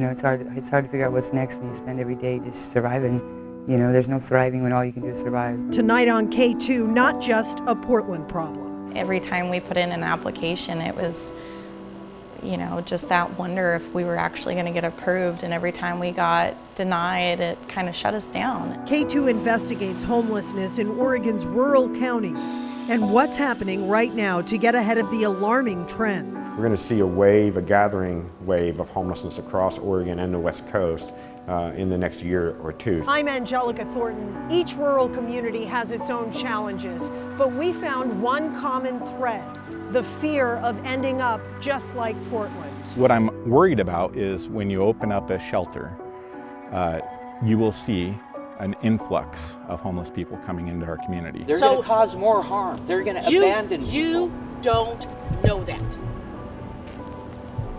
It's hard to figure out what's next when you spend every day just surviving. There's no thriving when all you can do is survive. Tonight on KATU, not just a Portland problem. Every time we put in an application, it was, just that wonder if we were actually going to get approved. And every time we got denied, it kind of shut us down. KATU investigates homelessness in Oregon's rural counties and what's happening right now to get ahead of the alarming trends. We're going to see a gathering wave of homelessness across Oregon and the West Coast in the next year or two. I'm Angelica Thornton. Each rural community has its own challenges, but we found one common thread: the fear of ending up just like Portland. What I'm worried about is when you open up a shelter, you will see an influx of homeless people coming into our community. They're going to cause more harm. They're going to abandon people. You don't know that.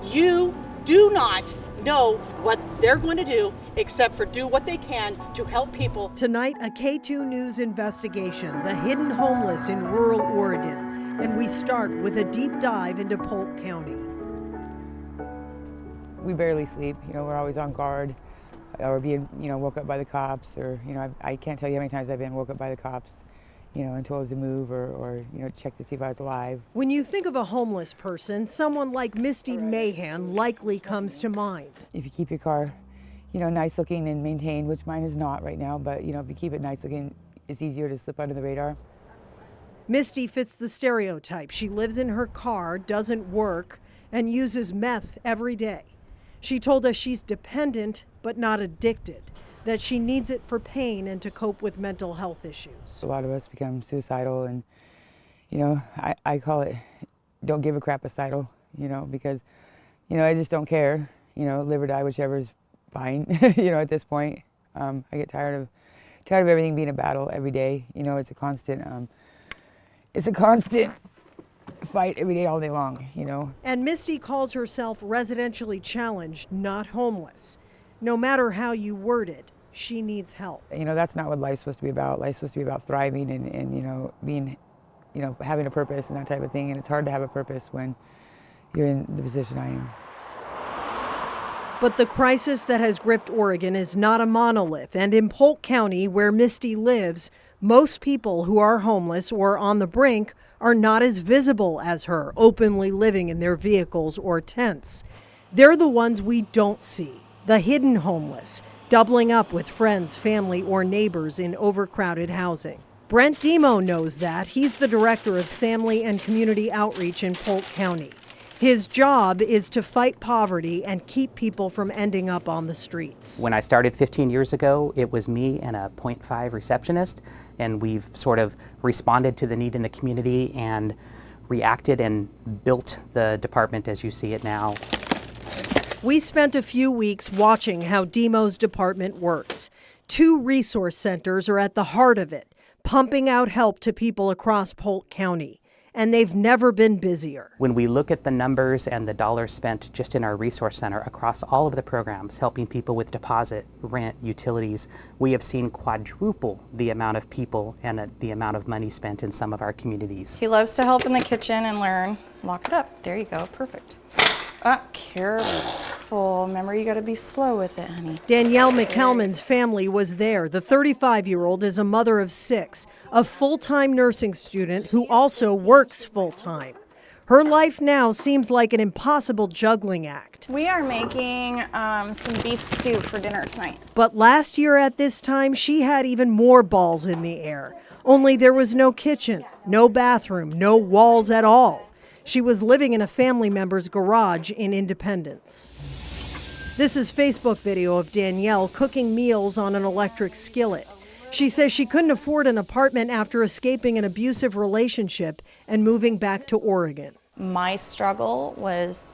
You do not know what they're going to do except for do what they can to help people. Tonight, a KATU News investigation, the hidden homeless in rural Oregon. And we start with a deep dive into Polk County. We barely sleep. We're always on guard, or being, woke up by the cops, or, I can't tell you how many times I've been woke up by the cops, and told to move or check to see if I was alive. When you think of a homeless person, someone like Misty Mayan likely comes to mind. If you keep your car, nice looking and maintained, which mine is not right now, but, if you keep it nice looking, it's easier to slip under the radar. Misty fits the stereotype. She lives in her car, doesn't work, and uses meth every day. She told us she's dependent, but not addicted, that she needs it for pain and to cope with mental health issues. A lot of us become suicidal, and, I call it don't give a crap-icidal, because, I just don't care, live or die, whichever is fine, at this point. I get tired of everything being a battle every day. It's a constant fight every day, all day long, And Misty calls herself residentially challenged, not homeless. No matter how you word it, she needs help. That's not what life's supposed to be about. Life's supposed to be about thriving and being, having a purpose and that type of thing. And it's hard to have a purpose when you're in the position I am. But the crisis that has gripped Oregon is not a monolith. And in Polk County, where Misty lives, most people who are homeless or on the brink are not as visible as her, openly living in their vehicles or tents. They're the ones we don't see, the hidden homeless, doubling up with friends, family, or neighbors in overcrowded housing. Brent Demo knows that. He's the director of Family and Community Outreach in Polk County. His job is to fight poverty and keep people from ending up on the streets. When I started 15 years ago, it was me and a .5 receptionist, and we've sort of responded to the need in the community and reacted and built the department as you see it now. We spent a few weeks watching how Demo's department works. 2 resource centers are at the heart of it, pumping out help to people across Polk County. And they've never been busier. When we look at the numbers and the dollars spent just in our resource center across all of the programs, helping people with deposit, rent, utilities, we have seen quadruple the amount of people and the amount of money spent in some of our communities. He loves to help in the kitchen and learn. Lock it up. There you go. Perfect. Careful. Remember, you got to be slow with it, honey. Danielle McCalman's family was there. The 35-year-old is a mother of 6, a full-time nursing student who also works full-time. Her life now seems like an impossible juggling act. We are making some beef stew for dinner tonight. But last year at this time, she had even more balls in the air. Only there was no kitchen, no bathroom, no walls at all. She was living in a family member's garage in Independence. This is Facebook video of Danielle cooking meals on an electric skillet. She says she couldn't afford an apartment after escaping an abusive relationship and moving back to Oregon. My struggle was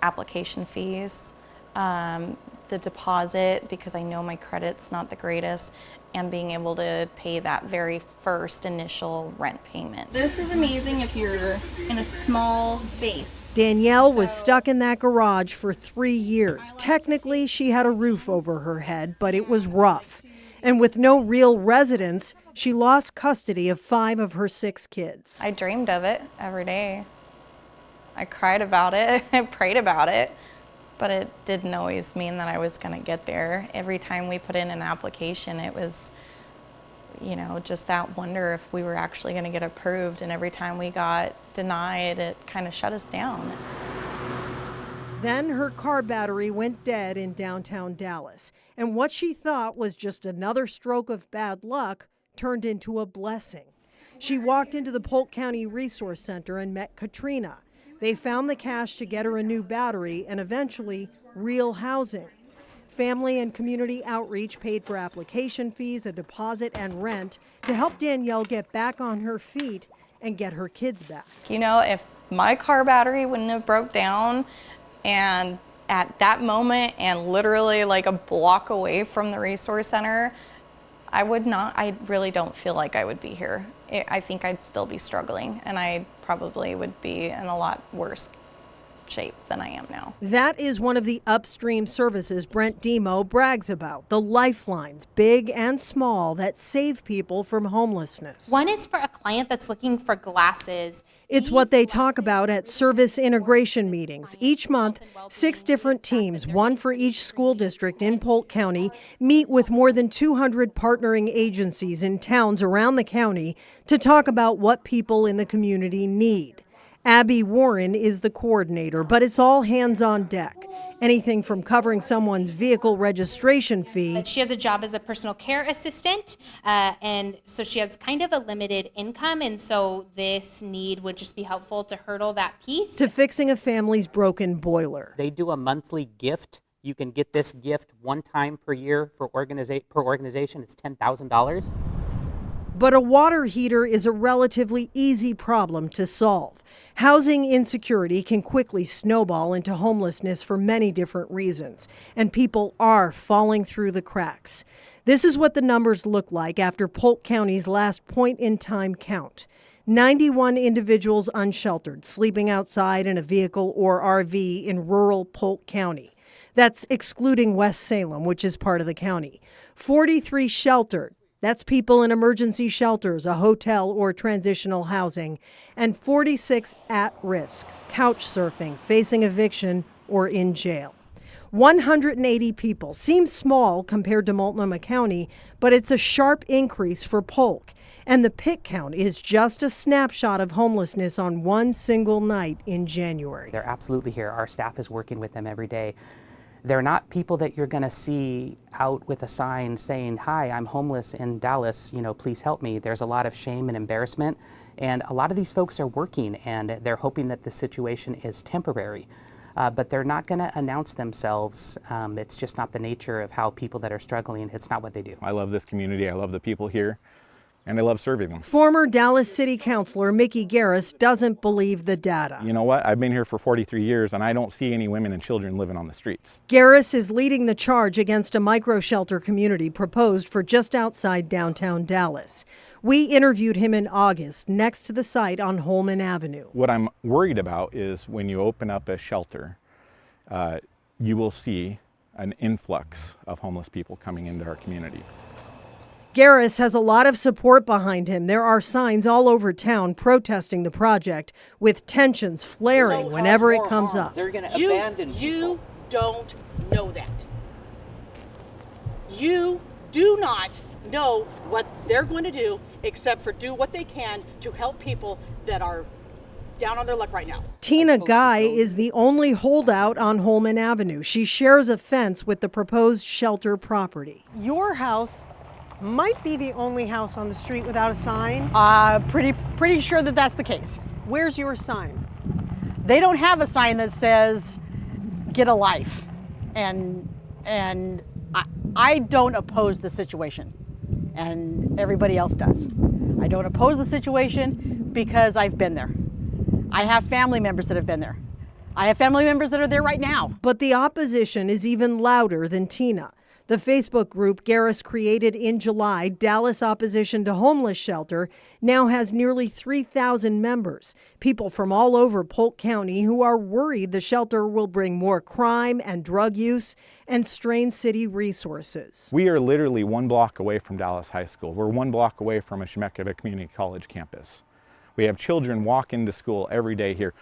application fees, the deposit, because I know my credit's not the greatest, and being able to pay that very first initial rent payment. This is amazing if you're in a small space. Danielle was stuck in that garage for 3 years. Technically, she had a roof over her head, but it was rough. And with no real residence, she lost custody of 5 of her 6 kids. I dreamed of it every day. I cried about it. I prayed about it. but it didn't always mean that I was going to get there. Every time we put in an application, it was, you know, just that wonder if we were actually going to get approved, and every time we got denied, it kind of shut us down. Then her car battery went dead in downtown Dallas, and what she thought was just another stroke of bad luck turned into a blessing. She walked into the Polk County Resource Center and met Katrina. They found the cash to get her a new battery and eventually real housing. Family and community outreach paid for application fees, a deposit, and rent to help Danielle get back on her feet and get her kids back. You know, if my car battery wouldn't have broke down, and at that moment and literally like a block away from the resource center, I really don't feel like I would be here. I think I'd still be struggling, and I probably would be in a lot worse shape than I am now. That is one of the upstream services Brent Demo brags about, the lifelines, big and small, that save people from homelessness. One is for a client that's looking for glasses. It's what they talk about at service integration meetings. Each month, 6 different teams, one for each school district in Polk County, meet with more than 200 partnering agencies in towns around the county to talk about what people in the community need. Abby Warren is the coordinator, but it's all hands on deck. Anything from covering someone's vehicle registration fee. She has a job as a personal care assistant, and so she has kind of a limited income, and so this need would just be helpful to hurdle that piece. To fixing a family's broken boiler. They do a monthly gift. You can get this gift one time per year per organization. It's $10,000. But a water heater is a relatively easy problem to solve. Housing insecurity can quickly snowball into homelessness for many different reasons, and people are falling through the cracks. This is what the numbers look like after Polk County's last point-in-time count. 91 individuals unsheltered, sleeping outside in a vehicle or RV in rural Polk County. That's excluding West Salem, which is part of the county. 43 sheltered. That's people in emergency shelters, a hotel, or transitional housing. And 46 at risk, couch surfing, facing eviction, or in jail. 180 people seems small compared to Multnomah County, but it's a sharp increase for Polk. And the pit count is just a snapshot of homelessness on one single night in January. They're absolutely here. Our staff is working with them every day. They're not people that you're going to see out with a sign saying, "Hi, I'm homeless in Dallas, please help me." There's a lot of shame and embarrassment, and a lot of these folks are working, and they're hoping that the situation is temporary. But they're not going to announce themselves. It's just not the nature of how people that are struggling, it's not what they do. I love this community. I love the people here, and I love serving them. Former Dallas City Councilor Mickey Garris doesn't believe the data. You know what? I've been here for 43 years, and I don't see any women and children living on the streets. Garris is leading the charge against a micro-shelter community proposed for just outside downtown Dallas. We interviewed him in August next to the site on Holman Avenue. What I'm worried about is when you open up a shelter, you will see an influx of homeless people coming into our community. Garris has a lot of support behind him. There are signs all over town protesting the project, with tensions flaring whenever it comes up. They're going to abandon people. You don't know that. You do not know what they're going to do except for do what they can to help people that are down on their luck right now. Tina Guy is the only holdout on Holman Avenue. She shares a fence with the proposed shelter property. Your house might be the only house on the street without a sign. Pretty sure that that's the case. Where's your sign? They don't have a sign that says, "Get a life," and I don't oppose the situation, and everybody else does. I don't oppose the situation because I've been there. I have family members that have been there. I have family members that are there right now. But the opposition is even louder than Tina. The Facebook group Garris created in July, Dallas Opposition to Homeless Shelter, now has nearly 3,000 members. People from all over Polk County who are worried the shelter will bring more crime and drug use and strain city resources. We are literally 1 block away from Dallas High School. We're 1 block away from a Chemeketa Community College campus. We have children walk into school every day here.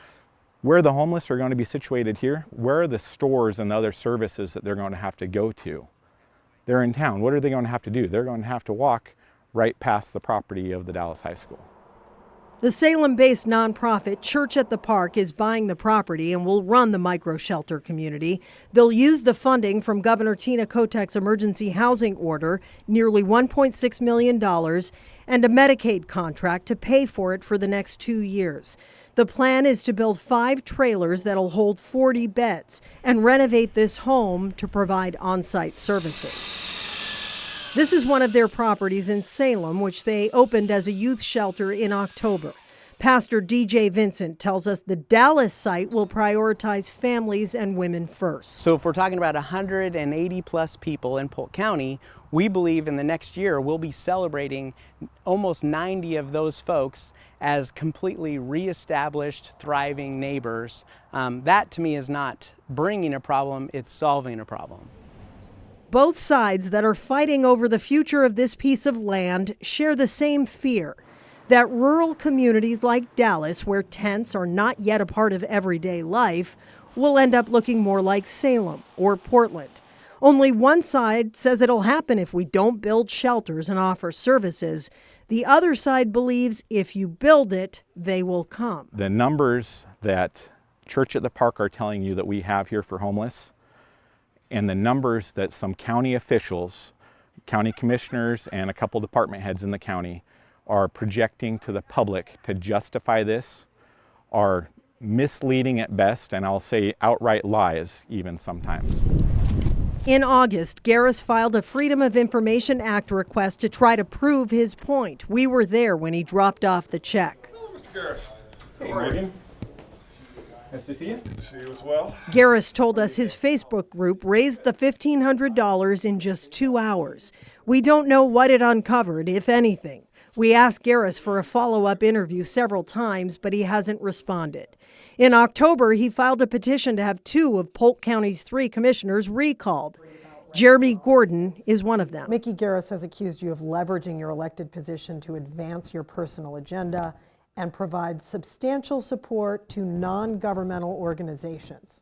Where the homeless are going to be situated here, where are the stores and the other services that they're going to have to go to? They're in town. What are they going to have to do? They're going to have to walk right past the property of the Dallas High School. The Salem-based nonprofit Church at the Park is buying the property and will run the micro-shelter community. They'll use the funding from Governor Tina Kotek's emergency housing order, nearly $1.6 million, and a Medicaid contract to pay for it for the next 2 years. The plan is to build 5 trailers that'll hold 40 beds and renovate this home to provide on-site services. This is one of their properties in Salem, which they opened as a youth shelter in October. Pastor DJ Vincent tells us the Dallas site will prioritize families and women first. So if we're talking about 180 plus people in Polk County, we believe in the next year we'll be celebrating almost 90 of those folks as completely reestablished, thriving neighbors. That to me is not bringing a problem, it's solving a problem. Both sides that are fighting over the future of this piece of land share the same fear that rural communities like Dallas, where tents are not yet a part of everyday life, will end up looking more like Salem or Portland. Only one side says it'll happen if we don't build shelters and offer services. The other side believes if you build it, they will come. The numbers that Church at the Park are telling you that we have here for homeless, and the numbers that some county officials, county commissioners, and a couple department heads in the county are projecting to the public to justify this are misleading at best, and I'll say outright lies even sometimes. In August, Garris filed a Freedom of Information Act request to try to prove his point. We were there when he dropped off the check. Hello, Mr. Garris. Hey, Morgan. Nice to see you. Good to see you as well. Garris told us his Facebook group raised the $1,500 in just 2 hours. We don't know what it uncovered, if anything. We asked Garris for a follow-up interview several times, but he hasn't responded. In October, he filed a petition to have 2 of Polk County's 3 commissioners recalled. Jeremy Gordon is one of them. Mickey Garris has accused you of leveraging your elected position to advance your personal agenda and provide substantial support to non-governmental organizations.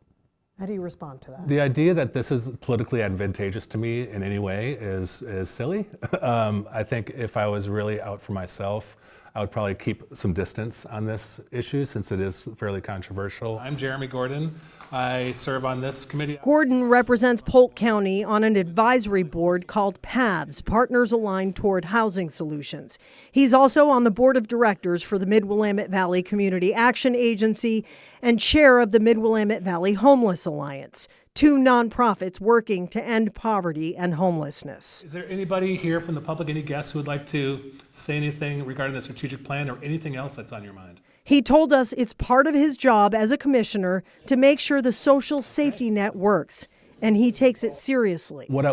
How do you respond to that? The idea that this is politically advantageous to me in any way is silly. I think if I was really out for myself, I would probably keep some distance on this issue since it is fairly controversial. I'm Jeremy Gordon. I serve on this committee. Gordon represents Polk County on an advisory board called PATHS, Partners Aligned Toward Housing Solutions. He's also on the board of directors for the Mid-Willamette Valley Community Action Agency and chair of the Mid-Willamette Valley Homeless Alliance, 2 nonprofits working to end poverty and homelessness. Is there anybody here from the public, any guests who would like to say anything regarding the strategic plan or anything else that's on your mind? He told us it's part of his job as a commissioner to make sure the social safety net works, and he takes it seriously. What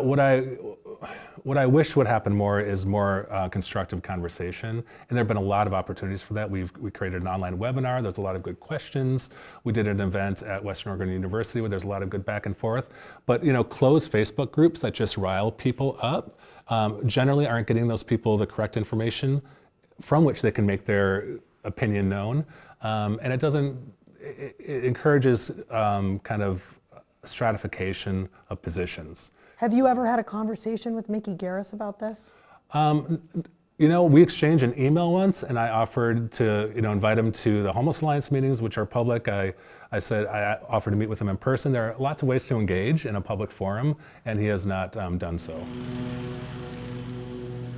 I wish would happen more is more constructive conversation, and there have been a lot of opportunities for that. We created an online webinar. There's a lot of good questions. We did an event at Western Oregon University where there's a lot of good back and forth. But closed Facebook groups that just rile people up generally aren't getting those people the correct information from which they can make their opinion known, and it encourages kind of stratification of positions. Have you ever had a conversation with Mickey Garris about this? We exchanged an email once, and I offered to invite him to the Homeless Alliance meetings, which are public. I said I offered to meet with him in person. There are lots of ways to engage in a public forum, and he has not done so.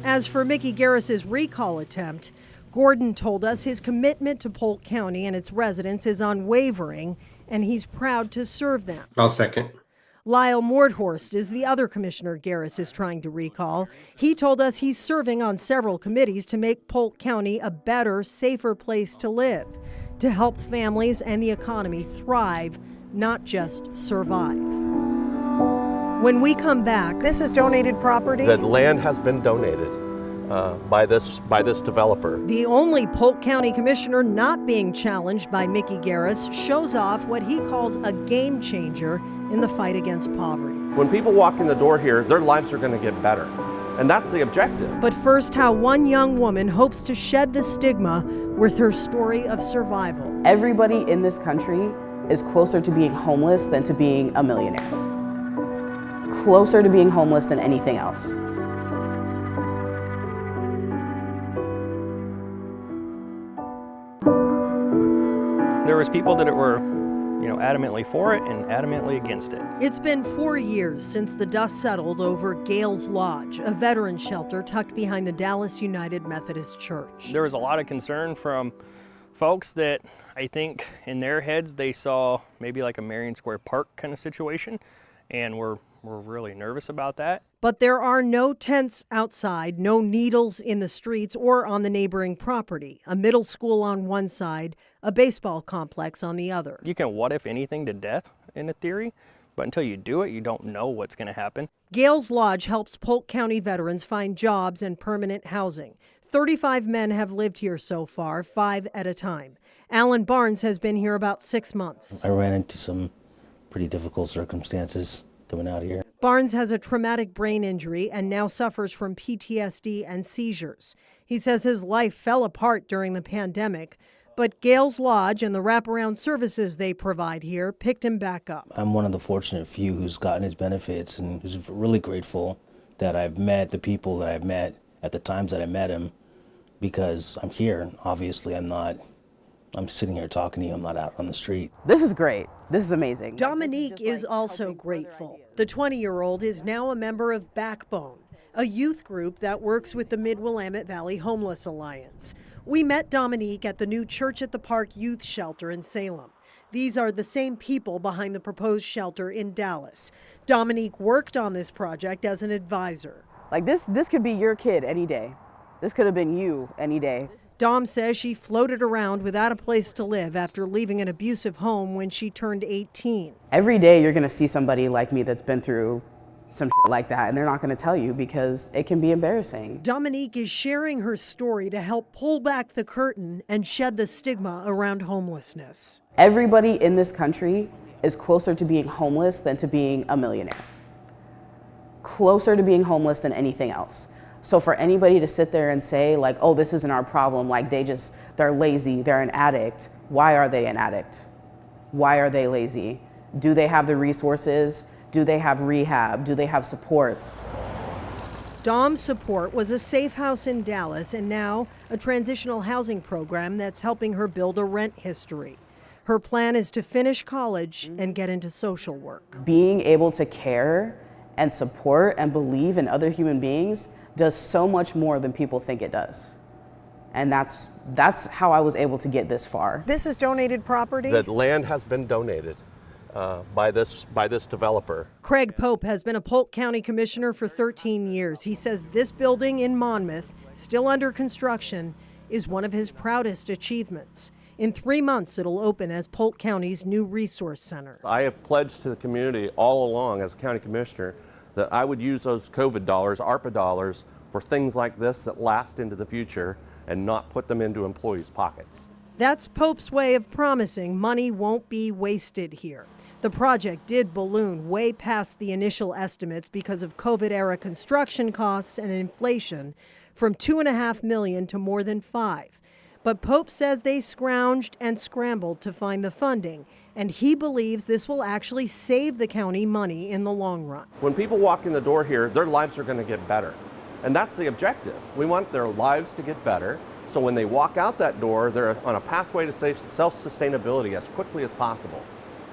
As for Mickey Garris's recall attempt, Gordon told us his commitment to Polk County and its residents is unwavering, and he's proud to serve them. I'll second. Lyle Mordhorst is the other commissioner Garris is trying to recall. He told us he's serving on several committees to make Polk County a better, safer place to live, to help families and the economy thrive, not just survive. When we come back, this is donated property. That land has been donated by this developer. The only Polk County commissioner not being challenged by Mickey Garris shows off what he calls a game changer in the fight against poverty. When people walk in the door here, their lives are going to get better. And that's the objective. But first, how one young woman hopes to shed the stigma with her story of survival. Everybody in this country is closer to being homeless than to being a millionaire. Closer to being homeless than anything else. There was people that were, adamantly for it and adamantly against it. It's been 4 years since the dust settled over Gails Lodge, a veterans shelter tucked behind the Dallas United Methodist Church. There was a lot of concern from folks that I think in their heads they saw maybe like a Marion Square Park kind of situation, and we're really nervous about that. But there are no tents outside, no needles in the streets or on the neighboring property. A middle school on one side, a baseball complex on the other. You can what if anything to death in a theory, but until you do it, you don't know what's going to happen. Gails Lodge helps Polk County veterans find jobs and permanent housing. 35 men have lived here so far, 5 at a time. Alan Barnes has been here about 6 months. I ran into some pretty difficult circumstances coming out here. Barnes has a traumatic brain injury and now suffers from PTSD and seizures. He says his life fell apart during the pandemic, but Gails Lodge and the wraparound services they provide here picked him back up. I'm one of the fortunate few who's gotten his benefits, and who's really grateful that I've met the people that I've met at the times that I met him, because I'm here. Obviously, I'm sitting here talking to you. I'm not out on the street. This is great. This is amazing. Dominique is also grateful. The 20-year-old is now a member of Backbone, a youth group that works with the Mid-Willamette Valley Homeless Alliance. We met Dominique at the new Church at the Park Youth Shelter in Salem. These are the same people behind the proposed shelter in Dallas. Dominique worked on this project as an advisor. Like this could be your kid any day. This could have been you any day. Dom says she floated around without a place to live after leaving an abusive home when she turned 18. Every day you're gonna see somebody like me that's been through some shit like that, and they're not gonna tell you because it can be embarrassing. Dominique is sharing her story to help pull back the curtain and shed the stigma around homelessness. Everybody in this country is closer to being homeless than to being a millionaire. Closer to being homeless than anything else. So for anybody to sit there and say like, oh, this isn't our problem, like they're lazy, they're an addict. Why are they an addict? Why are they lazy? Do they have the resources? Do they have rehab? Do they have supports? Dom's support was a safe house in Dallas and now a transitional housing program that's helping her build a rent history. Her plan is to finish college and get into social work. Being able to care and support and believe in other human beings does so much more than people think it does. And that's how I was able to get this far. This is donated property? The land has been donated by this developer. Craig Pope has been a Polk County commissioner for 13 years. He says this building in Monmouth, still under construction, is one of his proudest achievements. In 3 months, it'll open as Polk County's new resource center. I have pledged to the community all along as a county commissioner that I would use those COVID dollars, ARPA dollars, for things like this that last into the future and not put them into employees' pockets. That's Pope's way of promising money won't be wasted here. The project did balloon way past the initial estimates because of COVID-era construction costs and inflation, from $2.5 million to more than $5 million. But Pope says they scrounged and scrambled to find the funding, and he believes this will actually save the county money in the long run. When people walk in the door here, their lives are going to get better. And that's the objective. We want their lives to get better, so when they walk out that door, they're on a pathway to self-sustainability as quickly as possible.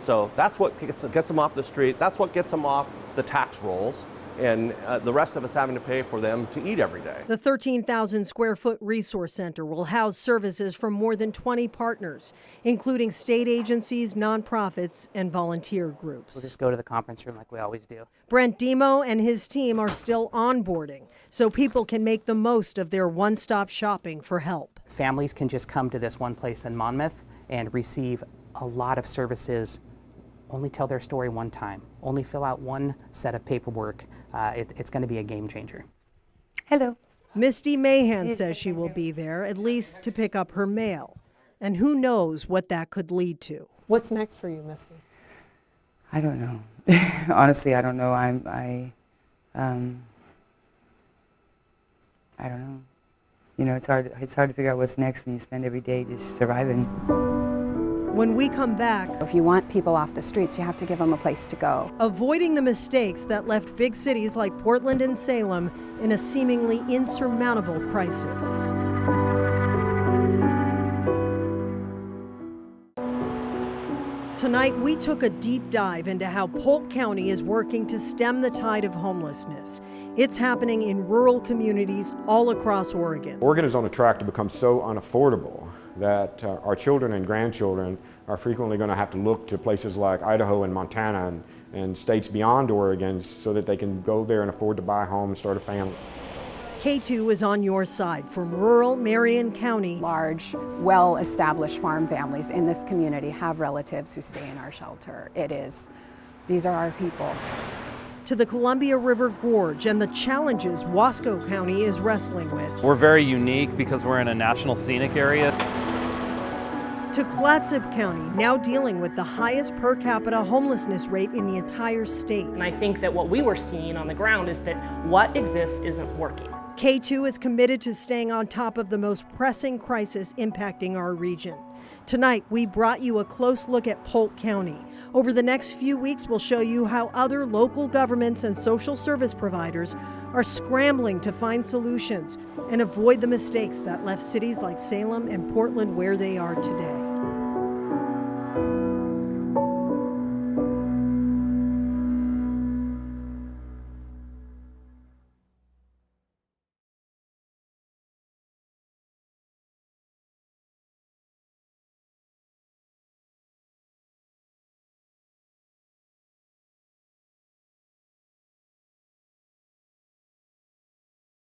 So that's what gets them off the street, that's what gets them off the tax rolls, and the rest of us having to pay for them to eat every day. The 13,000 square foot resource center will house services from more than 20 partners, including state agencies, nonprofits, and volunteer groups. We'll just go to the conference room like we always do. Brent Demo and his team are still onboarding, so people can make the most of their one-stop shopping for help. Families can just come to this one place in Monmouth and receive a lot of services. Only tell their story one time, only fill out one set of paperwork. It's going to be a game changer. Hello. Misty Mayan says she will be there, at least to pick up her mail. And who knows what that could lead to. What's next for you, Misty? I don't know. Honestly, I don't know. I don't know. You know, it's hard to figure out what's next when you spend every day just surviving. When we come back, if you want people off the streets, you have to give them a place to go. Avoiding the mistakes that left big cities like Portland and Salem in a seemingly insurmountable crisis. Tonight, we took a deep dive into how Polk County is working to stem the tide of homelessness. It's happening in rural communities all across Oregon. Oregon is on a track to become so unaffordable that our children and grandchildren are frequently going to have to look to places like Idaho and Montana and states beyond Oregon so that they can go there and afford to buy a home and start a family. KATU is on your side from rural Marion County. Large, well-established farm families in this community have relatives who stay in our shelter. These are our people. To the Columbia River Gorge and the challenges Wasco County is wrestling with. We're very unique because we're in a national scenic area. To Clatsop County, now dealing with the highest per capita homelessness rate in the entire state. And I think that what we were seeing on the ground is that what exists isn't working. KATU is committed to staying on top of the most pressing crisis impacting our region. Tonight, we brought you a close look at Polk County. Over the next few weeks, we'll show you how other local governments and social service providers are scrambling to find solutions and avoid the mistakes that left cities like Salem and Portland where they are today.